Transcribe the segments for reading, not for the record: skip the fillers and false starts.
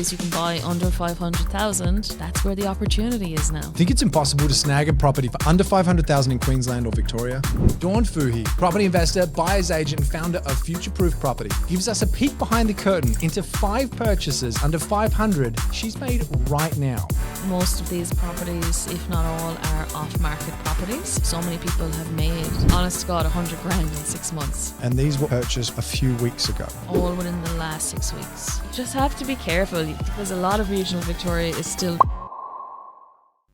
areas you can buy under 500,000, that's where the opportunity is now. Think it's impossible to snag a property for under 500,000 in Queensland or Victoria? Dawn Fouhey, property investor, buyer's agent, and founder of Future Proof Property, gives us a peek behind the curtain into 5 purchases under 500 she's made right now. Most of these properties, if not all, are off-market properties. So many people have made, honest to God, 100 grand in 6 months. And these were purchased a few weeks ago. All within the last 6 weeks. You just have to be careful because a lot of regional Victoria is still...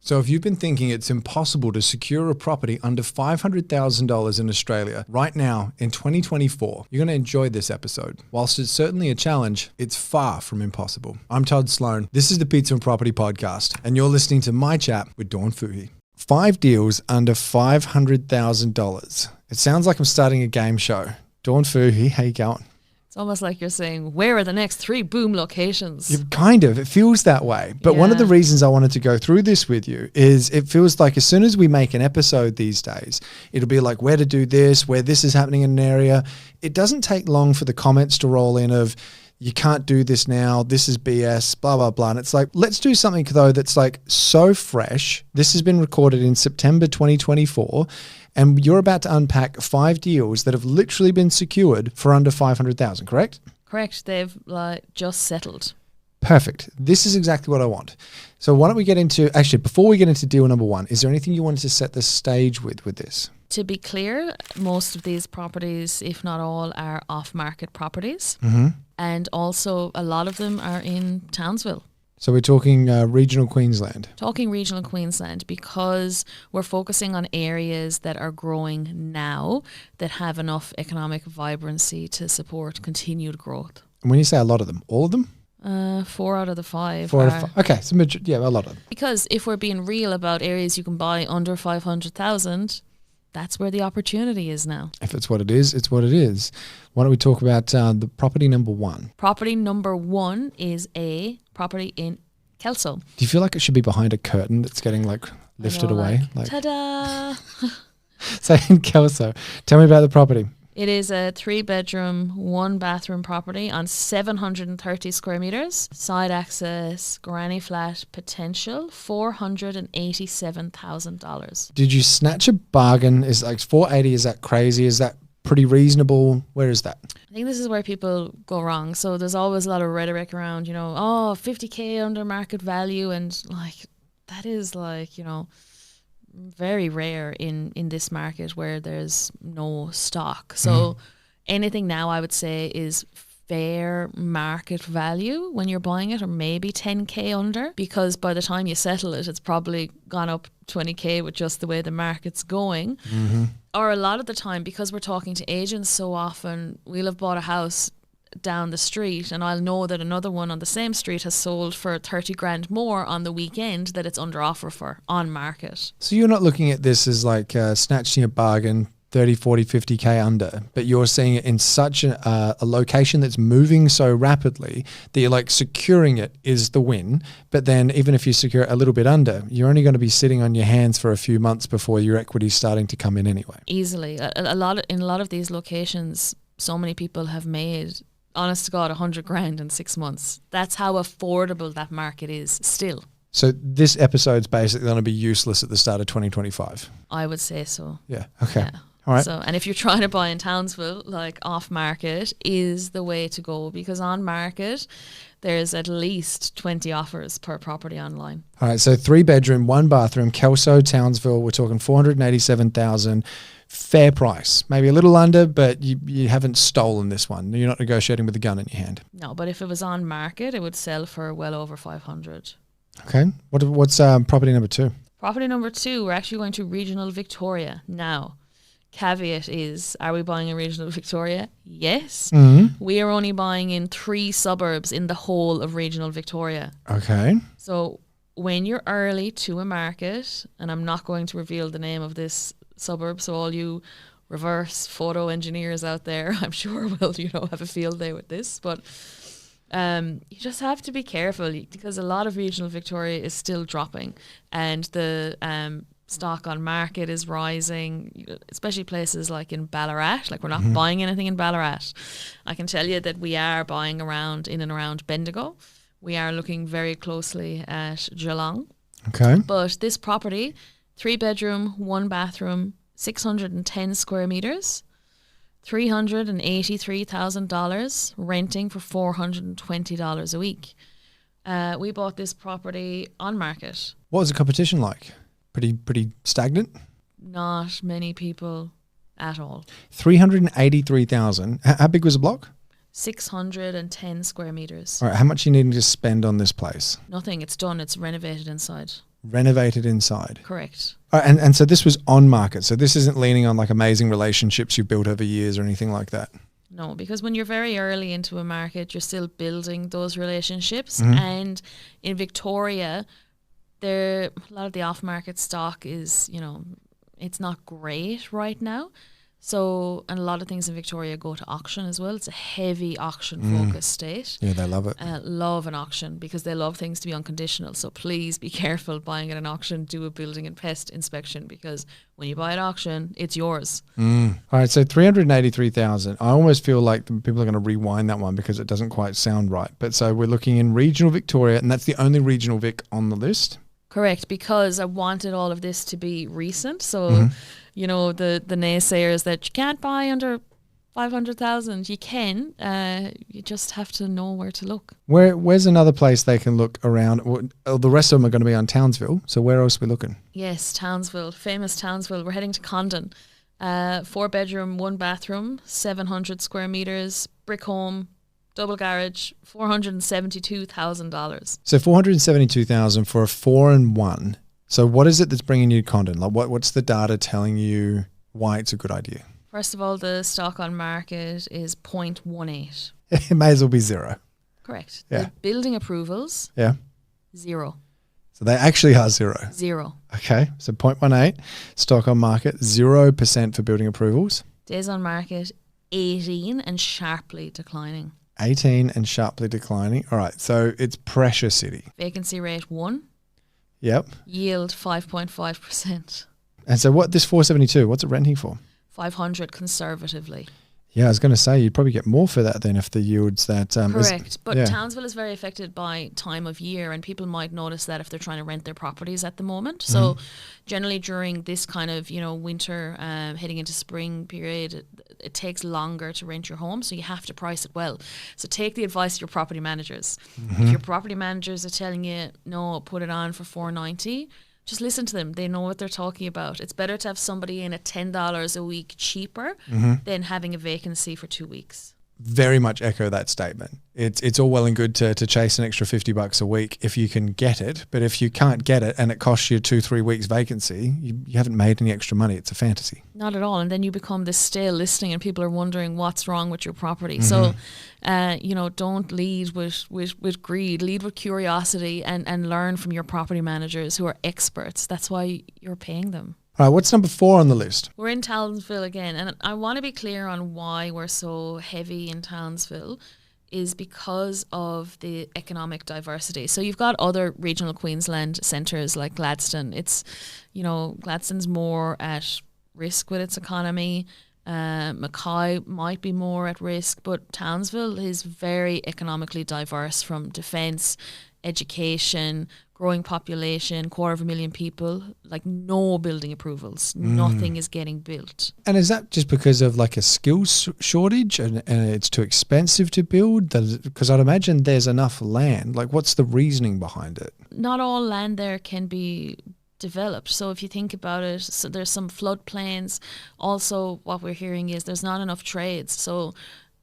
So if you've been thinking it's impossible to secure a property under $500,000 in Australia right now in 2024, you're going to enjoy this episode. Whilst it's certainly a challenge, it's far from impossible. I'm Todd Sloan. This is the Pizza and Property Podcast, and you're listening to my chat with Dawn Fouhey. 5 deals under $500,000. It sounds like I'm starting a game show. Dawn Fouhey, how you going? It's almost like you're saying, where are the next 3 boom locations? Kind of. It feels that way. But one of the reasons I wanted to go through this with you is it feels like as soon as we make an episode these days, it'll be like where to do this, where this is happening in an area. It doesn't take long for the comments to roll in of, you can't do this now, this is BS, blah, blah, blah. And it's like, let's do something though that's like so fresh. This has been recorded in September 2024. And you're about to unpack 5 deals that have literally been secured for under 500,000, correct? Correct. They've just settled. Perfect. This is exactly what I want. So why don't we get into, actually, before we get into deal number 1, is there anything you wanted to set the stage with this? To be clear, most of these properties, if not all, are off-market properties. Mm-hmm. And also a lot of them are in Townsville. So we're talking regional Queensland. Talking regional Queensland because we're focusing on areas that are growing now that have enough economic vibrancy to support continued growth. And when you say a lot of them, all of them? 4 out of the 5. 4 out of 5. Okay, so a lot of them. Because if we're being real about areas you can buy under 500,000, that's where the opportunity is now. If it's what it is, it's what it is. Why don't we talk about the property number 1? Property number 1 is a property in Kelso. Do you feel like it should be behind a curtain that's getting lifted away? Ta-da! So in Kelso, tell me about the property. It is a 3-bedroom, 1-bathroom property on 730 square meters. Side access, granny flat, potential $487,000. Did you snatch a bargain? Is like 480? Is that crazy? Is that pretty reasonable? Where is that? I think this is where people go wrong. So there's always a lot of rhetoric around, 50K under market value, and that is very rare in this market where there's no stock. So anything now I would say is fair market value when you're buying it, or maybe 10K under, because by the time you settle it, it's probably gone up 20K with just the way the market's going. Mm-hmm. Or a lot of the time, because we're talking to agents so often, we'll have bought a house down the street and I'll know that another one on the same street has sold for 30 grand more on the weekend that it's under offer for on market. So you're not looking at this as snatching a bargain 30, 40, 50K under, but you're seeing it in such a location that's moving so rapidly that you're securing it is the win. But then even if you secure it a little bit under, you're only going to be sitting on your hands for a few months before your equity's starting to come in anyway. Easily. In a lot of these locations, so many people have made, honest to God, 100 grand in 6 months. That's how affordable that market is still. So this episode's basically going to be useless at the start of 2025. I would say so. Yeah. Okay. Yeah. All right. So, and if you're trying to buy in Townsville, off market is the way to go, because on market there's at least 20 offers per property online. All right. So 3-bedroom, 1-bathroom, Kelso, Townsville. We're talking 487,000. Fair price, maybe a little under, but you haven't stolen this one. You're not negotiating with a gun in your hand. No, but if it was on market, it would sell for well over 500. Okay. What's property number 2? Property number 2, we're actually going to regional Victoria. Now, caveat is, are we buying in regional Victoria? Yes. Mm-hmm. We are only buying in 3 suburbs in the whole of regional Victoria. Okay. So when you're early to a market, and I'm not going to reveal the name of this suburb, so all you reverse photo engineers out there, I'm sure will have a field day with this, but you just have to be careful because a lot of regional Victoria is still dropping, and the stock on market is rising, especially places like in Ballarat. We're not buying anything in Ballarat. I can tell you that we are buying in and around Bendigo. we are looking very closely at Geelong. Okay. But this property, 3-bedroom, 1-bathroom, 610 square meters, $383,000, renting for $420 a week. We bought this property on market. What was the competition like? Pretty stagnant? Not many people at all. 383,000. How big was the block? 610 square meters. All right. How much are you needing to spend on this place? Nothing. It's done. It's renovated inside. Renovated inside. Correct. All right, and so this was on market. So this isn't leaning on like amazing relationships you built over years or anything like that. No, because when you're very early into a market, you're still building those relationships. Mm-hmm. And in Victoria, a lot of the off-market stock is, it's not great right now. So, and a lot of things in Victoria go to auction as well. It's a heavy auction-focused state. Yeah, they love it. Love an auction because they love things to be unconditional. So please be careful buying at an auction. Do a building and pest inspection because when you buy at auction, it's yours. All right, so 383,000. I almost feel like people are going to rewind that one because it doesn't quite sound right. But so we're looking in regional Victoria, and that's the only regional Vic on the list. Correct, because I wanted all of this to be recent. So, the naysayers that you can't buy under 500,000, you can. You just have to know where to look. Where's another place they can look around? The rest of them are going to be on Townsville. So where else are we looking? Yes, Townsville, famous Townsville. We're heading to Condon. 4-bedroom, 1-bathroom, 700 square meters, brick home, double garage, $472,000. So $472,000 for a 4-and-1. So what is it that's bringing you to Condon? Like what's the data telling you why it's a good idea? First of all, the stock on market is 0.18. It may as well be zero. Correct. Yeah. The building approvals, Yeah. 0. So they actually are zero. 0. Okay. So 0.18, stock on market, 0% for building approvals. Days on market, 18 and sharply declining. 18 and sharply declining. All right. So it's pressure city. Vacancy rate 1. Yep. Yield 5.5%. And so this 472, what's it renting for? 500 conservatively. Yeah, I was going to say you'd probably get more for that than if the yield's that. Correct. But yeah. Townsville is very affected by time of year, and people might notice that if they're trying to rent their properties at the moment. So generally during this kind of, winter, heading into spring period, it takes longer to rent your home. So you have to price it well. So take the advice of your property managers. If your property managers are telling you, no, put it on for $490, just listen to them. They know what they're talking about. It's better to have somebody in at $10 a week cheaper than having a vacancy for 2 weeks. Very much echo that statement. It's all well and good to chase an extra $50 a week if you can get it, but if you can't get it and it costs you 2-3 weeks vacancy, you haven't made any extra money. It's a fantasy. Not at all. And then you become this stale listing and people are wondering what's wrong with your property. So, don't lead with greed. Lead with curiosity and learn from your property managers who are experts. That's why you're paying them. All right, what's number 4 on the list? We're in Townsville again, and I want to be clear on why we're so heavy in Townsville is because of the economic diversity. So you've got other regional Queensland centres like Gladstone. It's, Gladstone's more at risk with its economy. Mackay might be more at risk, but Townsville is very economically diverse from defence, education, growing population, 250,000 people, like no building approvals. Nothing is getting built. And is that just because of like a skills shortage and it's too expensive to build? Because I'd imagine there's enough land. Like what's the reasoning behind it? Not all land there can be developed. So if you think about it, so there's some floodplains. Also, what we're hearing is there's not enough trades. So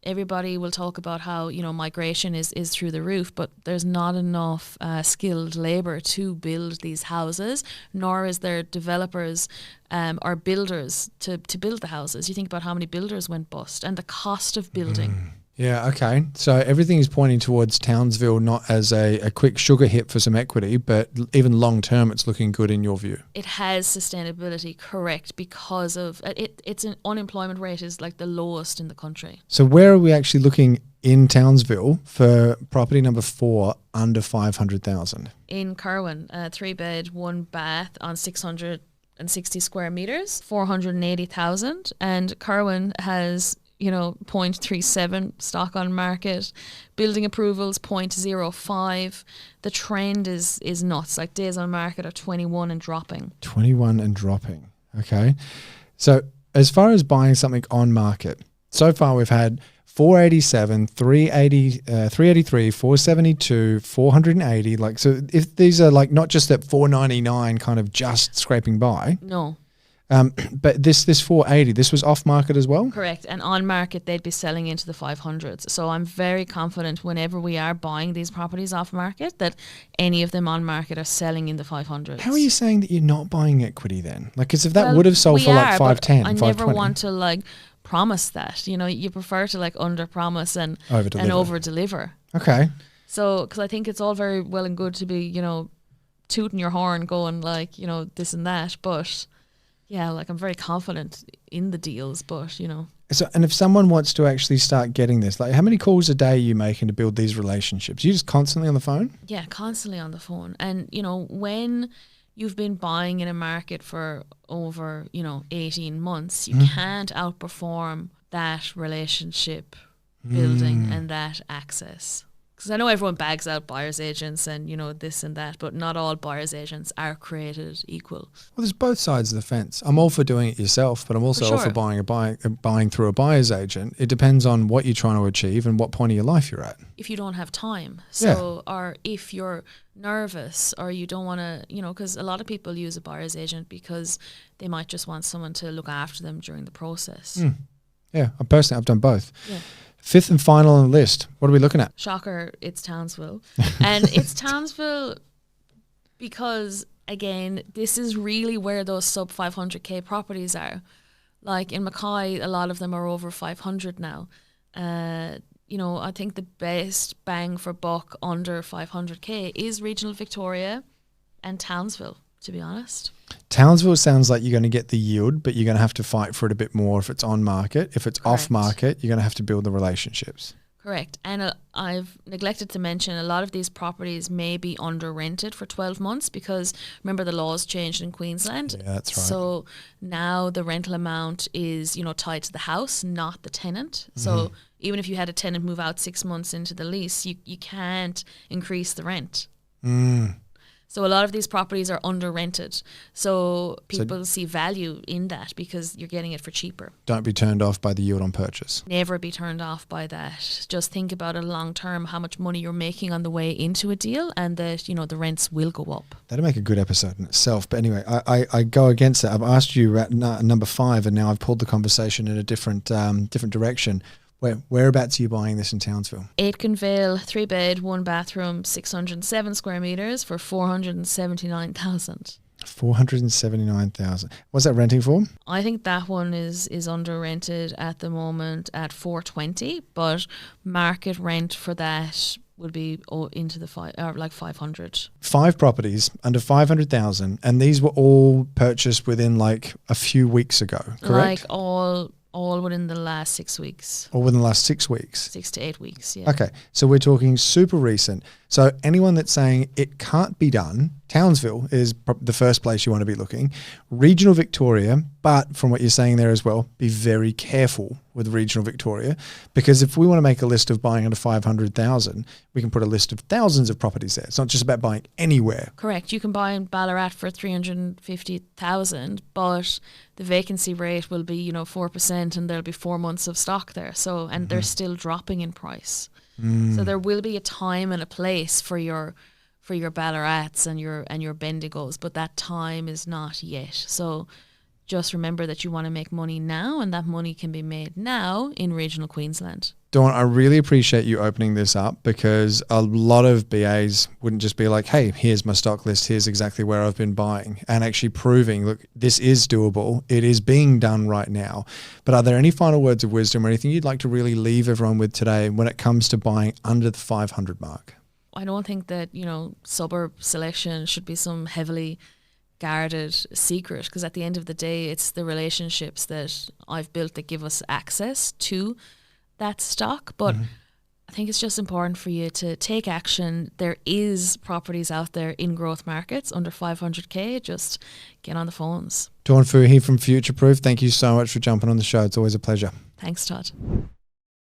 everybody will talk about how, migration is through the roof, but there's not enough skilled labour to build these houses, nor is there developers or builders to build the houses. You think about how many builders went bust and the cost of building. Yeah, okay. So everything is pointing towards Townsville not as a quick sugar hit for some equity, but even long term it's looking good in your view. It has sustainability, correct, because of its an unemployment rate is like the lowest in the country. So where are we actually looking in Townsville for property number 4 under 500,000? In Curwen, 3-bed, 1-bath on 660 square meters, 480,000, and Curwen has 0.37 stock on market. Building approvals 0.05. The trend is nuts. Like days on market are 21 and dropping. 21 and dropping. Okay. So as far as buying something on market, so far we've had 487, 383, 472, 480. Like, so if these are like not just at 499 kind of just scraping by. No. But this 480, this was off market as well? Correct. And on market, they'd be selling into the 500s. So I'm very confident whenever we are buying these properties off market that any of them on market are selling in the 500s. How are you saying that you're not buying equity then? Like, because if that would have sold for like 510, I 520. never want to like promise that. You prefer to like under promise and over deliver. Okay. So, because I think it's all very well and good to be, tooting your horn, going like, this and that, but. Yeah, like I'm very confident in the deals, but So, and if someone wants to actually start getting this, like how many calls a day are you making to build these relationships? You just constantly on the phone? Yeah, constantly on the phone. And, when you've been buying in a market for over, 18 months, you can't outperform that relationship building and that access. Because I know everyone bags out buyer's agents and, this and that, but not all buyer's agents are created equal. Well, there's both sides of the fence. I'm all for doing it yourself, but I'm also all for buying through a buyer's agent. It depends on what you're trying to achieve and what point of your life you're at. If you don't have time. So, or if you're nervous or you don't want to, because a lot of people use a buyer's agent because they might just want someone to look after them during the process. Yeah, personally, I've done both. Yeah. Fifth and final on the list. What are we looking at? Shocker, it's Townsville. And it's Townsville because, again, this is really where those sub 500k properties are. Like in Mackay, a lot of them are over 500 now. I think the best bang for buck under 500k is regional Victoria and Townsville, to be honest. Townsville sounds like you're going to get the yield, but you're going to have to fight for it a bit more if it's on market. If it's off market, you're going to have to build the relationships. Correct. And I've neglected to mention a lot of these properties may be under rented for 12 months because remember the laws changed in Queensland. Yeah, that's right. So now the rental amount is, tied to the house, not the tenant. So even if you had a tenant move out 6 months into the lease, you can't increase the rent. So a lot of these properties are under rented. So people see value in that because you're getting it for cheaper. Don't be turned off by the yield on purchase. Never be turned off by that. Just think about it long term, how much money you're making on the way into a deal and that, the rents will go up. That'd make a good episode in itself. But anyway, I go against that. I've asked you at number 5 and now I've pulled the conversation in a different direction. Whereabouts are you buying this in Townsville? Aitken Vale, 3-bed, 1-bathroom, 607 square metres for 479,000. 479,000. What's that renting for? I think that one is under rented at the moment at 420, but market rent for that would be into the 500. 5 properties under 500,000, and these were all purchased within like a few weeks ago, correct? Like all within the last 6 weeks. Or within the last 6 weeks? 6 to 8 weeks, yeah. Okay, so we're talking super recent. So anyone that's saying it can't be done, Townsville is the first place you want to be looking. Regional Victoria, but from what you're saying there as well, be very careful with regional Victoria, because if we want to make a list of buying under 500,000, we can put a list of thousands of properties there. It's not just about buying anywhere. Correct. You can buy in Ballarat for 350,000, but the vacancy rate will be 4%, and there'll be 4 months of stock there. So and they're still dropping in price. So there will be a time and a place for your Ballarats and your Bendigos, but that time is not yet. So just remember that you want to make money now, and that money can be made now in regional Queensland. Dawn, I really appreciate you opening this up, because a lot of BAs wouldn't just be like, hey, here's my stock list, here's exactly where I've been buying, and actually proving, look, this is doable, it is being done right now. But are there any final words of wisdom or anything you'd like to really leave everyone with today when it comes to buying under the 500 mark? I don't think that, suburb selection should be some heavily guarded secret, because at the end of the day, it's the relationships that I've built that give us access to that stock. But I think it's just important for you to take action. There is properties out there in growth markets under 500k. Just get on the phones. Dawn Fouhey from Future Proof, thank you so much for jumping on the show. It's always a pleasure. Thanks, Todd.